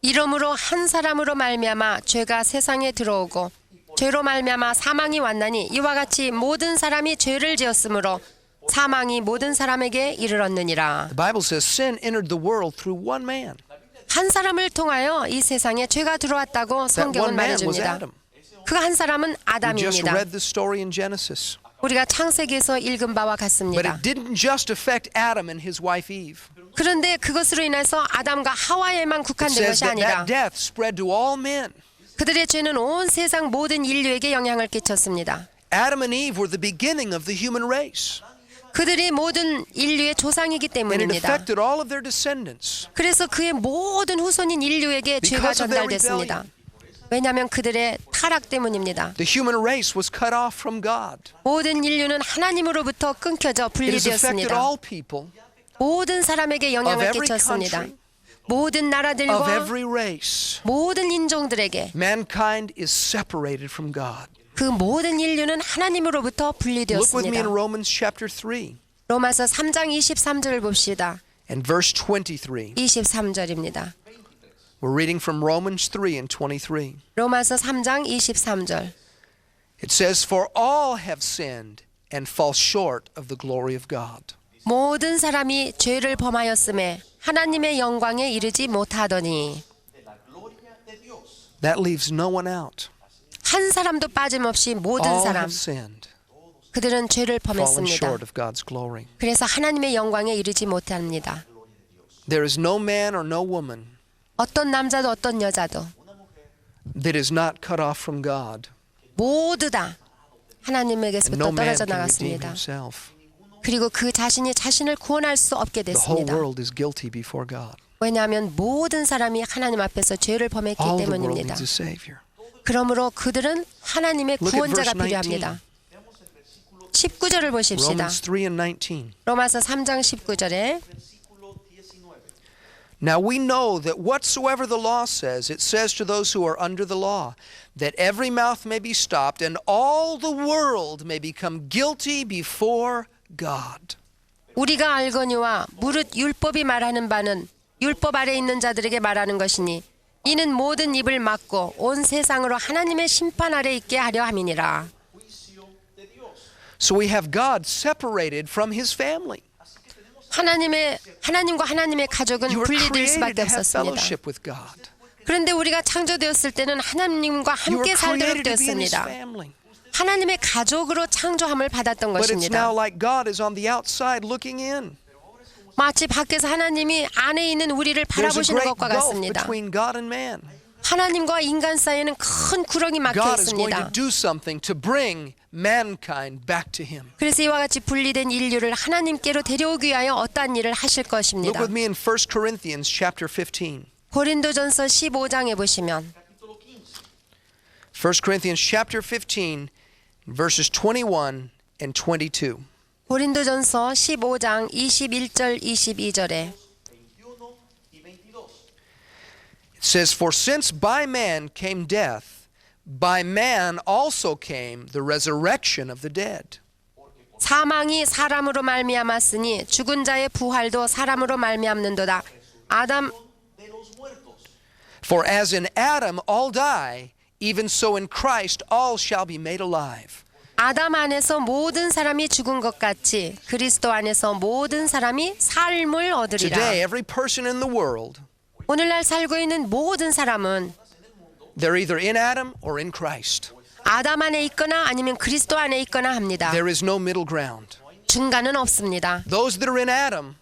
이러므로 한 사람으로 말미암아 죄가 세상에 들어오고 죄로 말미암아 사망이 왔나니 이와 같이 모든 사람이 죄를 지었으므로 사망이 모든 사람에게 이르렀느니라. The Bible says sin entered the world through one man. 한 사람을 통하여 이 세상에 죄가 들어왔다고 That 성경은 one man was 말해줍니다. Adam. 그 한 사람은 We just 아담입니다. read the story in Genesis. 우리가 창세기에서 읽은 바와 But 같습니다. it didn't just affect Adam and his wife Eve. 그런데 그것으로 인해서 아담과 하와에만 It 국한된 says 것이 that 아니라 that death spread to all men. 그들의 죄는 온 세상 모든 인류에게 영향을 끼쳤습니다. Adam and Eve were the beginning of the human race. 그들이 모든 인류의 조상이기 And it 때문입니다. affected all of their descendants. 그래서 그의 모든 후손인 인류에게 죄가 Because of their 전달됐습니다. 왜냐하면 그들의 타락 때문입니다. The human race was cut off from God. 모든 인류는 하나님으로부터 끊겨져 It has affected 분리되었습니다. all people 모든 사람에게 of 영향을 every 끼쳤습니다. country, 모든 of 나라들과 every race, 모든 인종들에게 mankind is separated from God. 그 모든 인류는 하나님으로부터 Look with me 분리되었습니다. in Romans chapter 3 로마서 3장 23절을 봅시다. and verse 23. 23절입니다. We're reading from Romans 3 and 23. 로마서 3장 23절. It says, For all have sinned and fall short of the glory of God. 모든 사람이 죄를 범하였음에 하나님의 영광에 이르지 못하더니 de la gloria de Dios. That leaves no one out. 한 사람도 빠짐없이 모든 All 사람 have sinned, 그들은 죄를 fallen 범했습니다. short of God's glory. 그래서 하나님의 영광에 이르지 못합니다. There is no man or no woman 어떤 남자도 어떤 여자도 that is not cut off from God. 모두 다 And 하나님에게서부터 no man 떨어져 can redeem 나갔습니다. himself. 그리고 그 자신이 자신을 구원할 수 없게 The whole 됐습니다. world is guilty before God. 왜냐하면 모든 사람이 하나님 앞에서 죄를 범했기 All the world 때문입니다. needs a Savior. 그러므로 그들은 하나님의 Look at 구원자가 verse 19. 필요합니다. 19절을 보십시다. Romans 3 and 19. 로마서 3장 19절에 Versículo 19. Now we know that whatsoever the law says, it says to those who are under the law, that every mouth may be stopped and all the world may become guilty before God. 우리가 알거니와 무릇 율법이 말하는 바는 율법 아래 있는 자들에게 말하는 것이니 이는 모든 입을 막고 온 세상으로 하나님의 심판 아래 있게 하려 함이니라. Juicio de Dios. So we have God separated from his family. 하나님과 하나님의 가족은 You were 분리될 created 수밖에 to have 없었습니다. fellowship with God. 그런데 우리가 창조되었을 때는 하나님과 You were 함께 살도록 created to be in his 되었습니다. family. 하나님의 가족으로 창조함을 받았던 But it's now 것입니다. like God is on the outside looking in. 마치 밖에서 하나님이 안에 있는 우리를 There's a 바라보시는 great 것과 gulf 같습니다. between God and man. 하나님과 인간 사이에는 큰 구렁이 막혀 God is going to 있습니다. do something to bring mankind back to him. 그래서 이와 같이 분리된 인류를 하나님께로 데려오기 위하여 어떠한 일을 하실 Look 것입니다. with me in 1 Corinthians chapter 15. 고린도전서 15장에 보시면 1 Corinthians chapter 15 verses 21 and 22. 고린도전서 15장 21절 22절에 21 y 22. It says, For since by man came death, by man also came the resurrection of the dead. 사망이 사람으로 말미암았으니 죽은 자의 부활도 사람으로 말미암는도다. 아담 De los muertos. For as in Adam all die, even so in Christ all shall be made alive. 아담 안에서 모든 사람이 죽은 것 같이 그리스도 안에서 모든 사람이 삶을 얻으리라. Today, every person in the world, 오늘날 살고 있는 모든 사람은 they're either in Adam or in Christ. 아담 안에 있거나 아니면 그리스도 안에 있거나 합니다. There is no middle ground. 중간은 없습니다. Those that are in Adam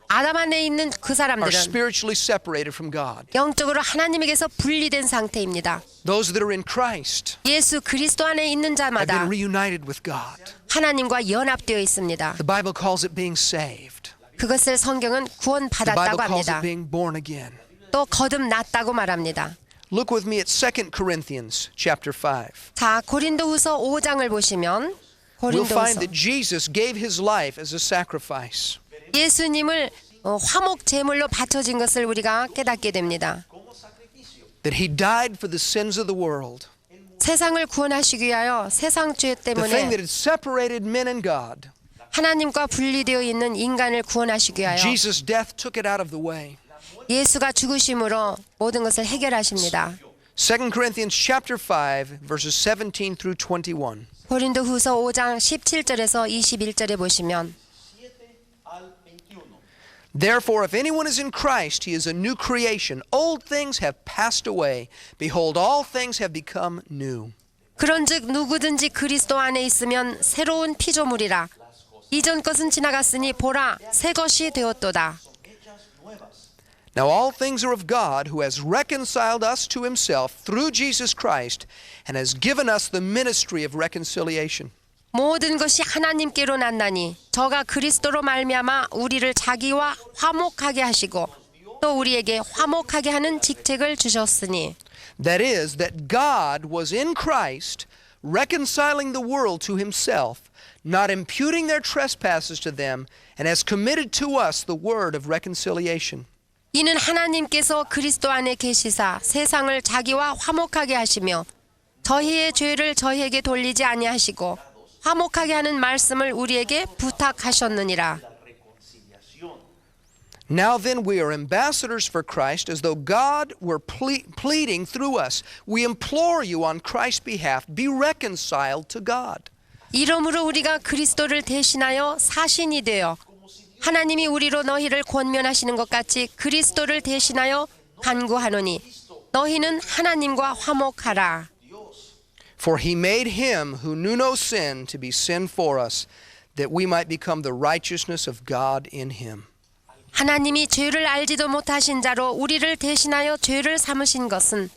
아담 안에 있는 그 are 사람들은 spiritually separated from God. 영적으로 하나님에게서 분리된 상태입니다. Those that are in Christ 예수 그리스도 안에 있는 have 자마다 been reunited with God. 하나님과 연합되어 있습니다. The Bible calls it being saved. 그것을 성경은 The Bible 구원받았다고 calls it 합니다. being born again. 또 거듭났다고 말합니다. Look with me at 2 Corinthians chapter 5. 자, 고린도후서 5장을 보시면 We'll find 고린도후서 that Jesus gave his life as a sacrifice. 예수님을 화목 제물로 바쳐진 것을 우리가 깨닫게 됩니다. That he died for the sins of the world. 세상을 구원하시기 위하여 세상 죄 The thing 때문에 that had separated men and God. 하나님과 분리되어 있는 인간을 구원하시기 위하여 Jesus' death took it out of the way. 예수가 죽으심으로 모든 것을 해결하십니다. 2 Corinthians chapter 5 verses 17 through 21. 고린도후서 5장 17절에서 21절에 보시면 7 al 21. Therefore, if anyone is in Christ, he is a new creation. Old things have passed away. Behold, all things have become new. 그런즉 누구든지 그리스도 안에 있으면 새로운 피조물이라. 이전 것은 지나갔으니 보라 새 것이 되었도다. Hechas nuevas. Now all things are of God, who has reconciled us to himself through Jesus Christ, and has given us the ministry of reconciliation. 모든 것이 하나님께로 났나니 저가 그리스도로 말미암아 우리를 자기와 화목하게 하시고 또 우리에게 화목하게 하는 직책을 주셨으니 That is, that God was in Christ, reconciling the world to himself, not imputing their trespasses to them, and has committed to us the word of reconciliation. 이는 하나님께서 그리스도 안에 계시사 세상을 자기와 화목하게 하시며 저희의 죄를 저희에게 돌리지 아니하시고 화목하게 하는 말씀을 우리에게 부탁하셨느니라. Now then we are ambassadors for Christ, as though God were pleading through us. We implore you on Christ's behalf, be reconciled to God. 이러므로 우리가 그리스도를 대신하여 사신이 되어 하나님이 우리로 너희를 권면하시는 것 같이 그리스도를 대신하여 간구하노니 너희는 하나님과 화목하라. For he made him who knew no sin to be sin for us, that we might become the righteousness of God in him. 하나님이 죄를 알지도 못하신 자로 우리를 대신하여 죄를 삼으신 것은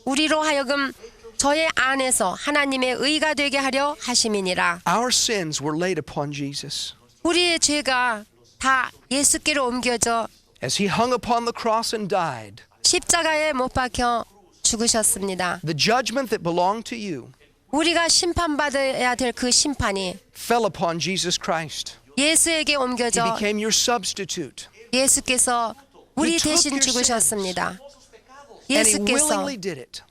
우리로 하여금 저의 안에서 하나님의 의가 되게 하려 하심이니라. Our sins were laid upon Jesus. 우리의 죄가 다 예수께로 옮겨져 As he hung upon the cross and died, 십자가에 못 박혀 죽으셨습니다. the judgment that belonged to you 우리가 심판받아야 될 그 심판이 fell upon Jesus Christ. 예수에게 He 옮겨져 became your substitute. 예수께서 우리 He took 대신 your 죽으셨습니다. And he 예수께서 willingly did it.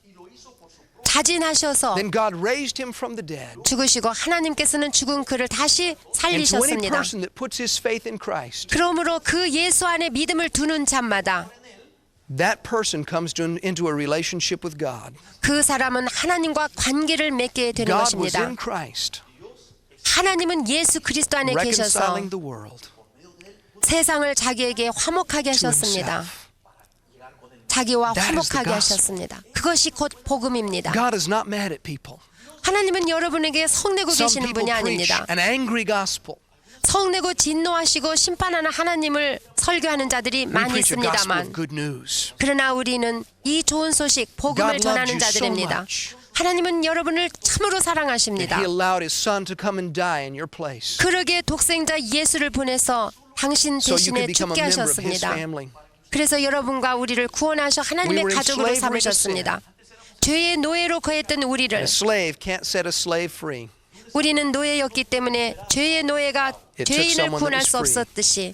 자진하셔서 Then God raised him from the dead. 죽으시고 하나님께서는 죽은 그를 다시 And to any 살리셨습니다. person that puts his faith in Christ, 그러므로 그 예수 안에 믿음을 두는 자마다 that person comes into a relationship with God. 그 사람은 하나님과 관계를 맺게 되는 God was 것입니다. in Christ, 하나님은 예수 그리스도 안에 계셔서 reconciling the world 세상을 자기에게 화목하게 to 하셨습니다. himself. 자기와 That is the 화목하게 gospel. 하셨습니다. 그것이 곧 복음입니다. God is not mad at people. 하나님은 여러분에게 성내고 Some 계시는 people 분이 preach 아닙니다. an angry gospel. 성내고 진노하시고 심판하는 하나님을 설교하는 자들이 We 많이 preach a gospel 있습니다만 of good news. 그러나 우리는 이 좋은 소식 복음을 God loved 전하는 you so 자들입니다. much. 하나님은 여러분을 참으로 That 사랑하십니다. he allowed his son to come and die in your place, 그러기에 독생자 예수를 보내서 당신 so you could 대신에 become 죽게 a member of his 하셨습니다. family. 그래서 여러분과 우리를 구원하셔 We 하나님의 were in 가족으로 slavery to 삼으셨습니다. 죄의 노예로 거했던 우리를 A slave can't set a slave free. 우리는 노예였기 때문에 죄의 노예가 It took 죄인을 someone that 구원할 was 수 free 없었듯이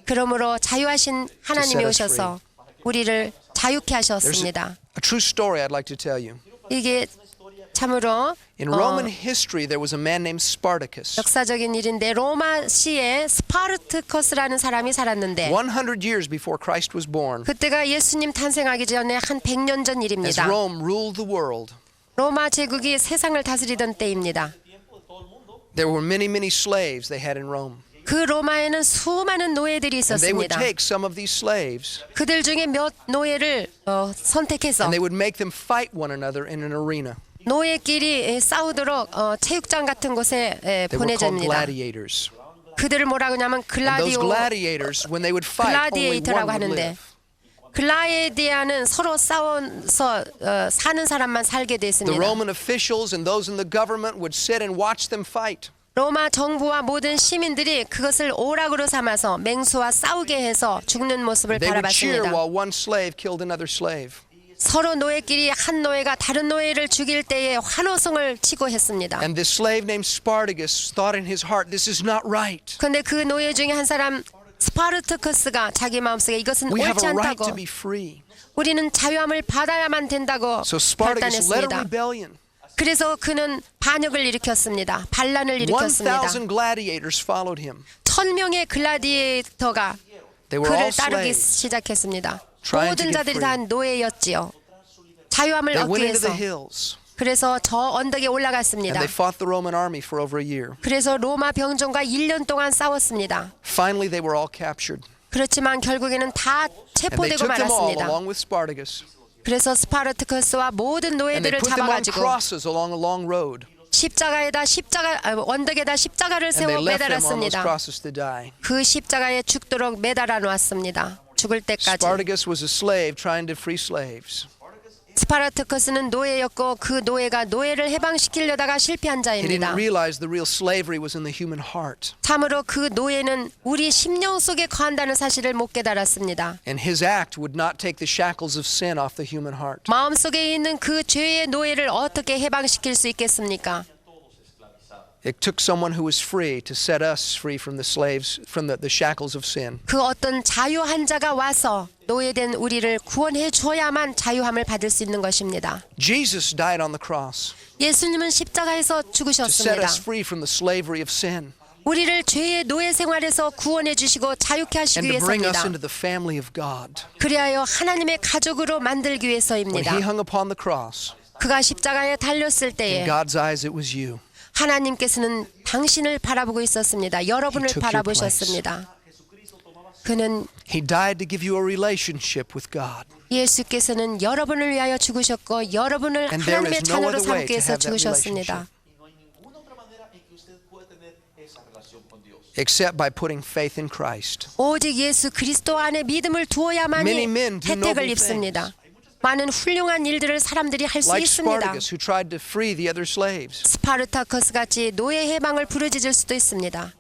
그러므로 자유하신 하나님이 set us 오셔서 우리를 자유케 There's 하셨습니다. a true story I'd like to tell you. 이게 참으로 In Roman history, there was a man named Spartacus. 역사적인 일인데 로마시에 스파르트커스라는 사람이 살았는데 100 years before Christ was born, 그때가 예수님 탄생하기 전에 한 100년 전 as 일입니다. Rome ruled the world, 로마 제국이 세상을 다스리던 때입니다. there were many slaves they had in Rome. 그 로마에는 수많은 노예들이 And they would 있었습니다. take some of these slaves 그들 중에 몇 노예를 선택해서 and they would make them fight one another in an arena. 노예끼리 싸우도록 체육장 같은 곳에 They were called gladiators. gladiators. 그들을 뭐라고 하냐면 And those gladiators, when they would fight, only one 글라디에이터라고 would 하는데 live. 글라디아는 서로 싸워서 사는 사람만 살게 The 됐습니다. Roman officials and those in the government would sit and watch them fight. 로마 정부와 모든 시민들이 그것을 오락으로 삼아서 맹수와 싸우게 해서 죽는 모습을 They would cheer 바라봤습니다. while one slave killed another slave. 서로 노예끼리 한 노예가 다른 노예를 죽일 때에 환호성을 치고 했습니다. And this slave named Spartacus thought in his heart, this is not right. 그런데 그 노예 중에 한 사람 스파르타쿠스가 자기 마음속에 이것은 We have 옳지 a right to 않다고 be free. 우리는 자유함을 받아야만 된다고 So Spartacus led a 결단했습니다. rebellion. 그래서 그는 반역을 일으켰습니다. 반란을 일으켰습니다. 1,000 gladiators followed him. 1000명의 글라디에이터가 They were all 그를 따르기 slaves. 시작했습니다. trying to 모든 get 자들이 다 free. 노예였지요. 자유함을 They 얻기 went into 위해서. the hills 그래서 저 언덕에 and 올라갔습니다. they fought the Roman army for over a year. 그래서 로마 병정과 1년 동안 싸웠습니다. Finally, they were all captured. 그렇지만 결국에는 다 And they 체포되고 took them all 말았습니다. along with Spartacus. 그래서 스파르타쿠스와 모든 And they 노예들을 put them on 잡아가지고 crosses along a long road. 언덕에다 십자가를 And they 세워 left them on those 매달았습니다. crosses to die. 그 십자가에 죽도록 매달아 놓았습니다. 죽을 때까지. Spartacus was a slave trying to free slaves. 스파르타쿠스는 노예였고 그 노예가 노예를 해방시키려다가 실패한 He didn't 자입니다. realize the real slavery was in the human heart. 참으로 그 노예는 우리 심령 속에 거한다는 사실을 못 깨달았습니다. And his act would not take the shackles of sin off the human heart. 마음속에 있는 그 죄의 노예를 어떻게 해방시킬 수 있겠습니까? It took someone who was free to set us free from the slaves, from the shackles of sin. 그 어떤 자유한 자가 와서 노예된 우리를 구원해 줘야만 자유함을 받을 수 있는 것입니다. Jesus died on the cross 예수님은 십자가에서 to set 죽으셨습니다. us free from the slavery of sin 우리를 죄의 노예 생활에서 구원해 주시고 자유케 하시기 and to bring us 위해서입니다. into the family of God. 그리하여 하나님의 가족으로 만들기 When 위해서입니다. he hung upon the cross, 그가 십자가에 달렸을 in 때에 God's eyes it was you. 하나님께서는 당신을 바라보고 있었습니다. 여러분을 He took your 바라보셨습니다. 그는 He died to give you a relationship with God. 예수께서는 여러분을 위하여 죽으셨고 여러분을 And there 하나님의 is no 자녀로 other way 삼기 to 위해서 have that 죽으셨습니다. Y no hay ninguna otra manera en que usted pueda tener esa relación con Dios. Except by putting faith in Christ. 오직 예수 그리스도 안에 믿음을 Many 두어야만이 men do 혜택을 noble 입습니다. 많은 훌륭한 일들을 사람들이 할 수 Like 있습니다. Spartacus, who tried to free the other slaves. 스파르타커스 같이 노예 해방을 부르짖을 수도 있습니다.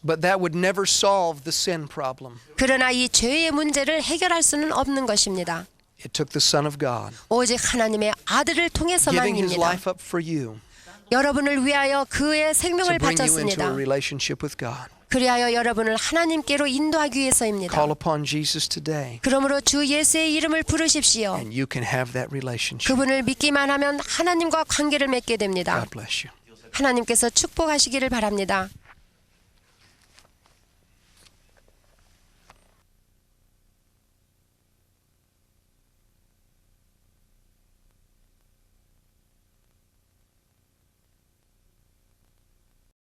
But that would never solve the sin problem. 그러나 이 죄의 문제를 해결할 수는 없는 것입니다. It took the Son of God 오직 하나님의 아들을 giving his 통해서만입니다. life up for you 여러분을 위하여 그의 to 생명을 bring you into 바쳤습니다. a relationship with God. 그리하여 여러분을 하나님께로 인도하기 위해서입니다. Call upon Jesus today 그러므로 주 예수의 이름을 부르십시오. and you can have that relationship. 그분을 믿기만 하면 하나님과 관계를 맺게 됩니다. God bless you. 하나님께서 축복하시기를 바랍니다.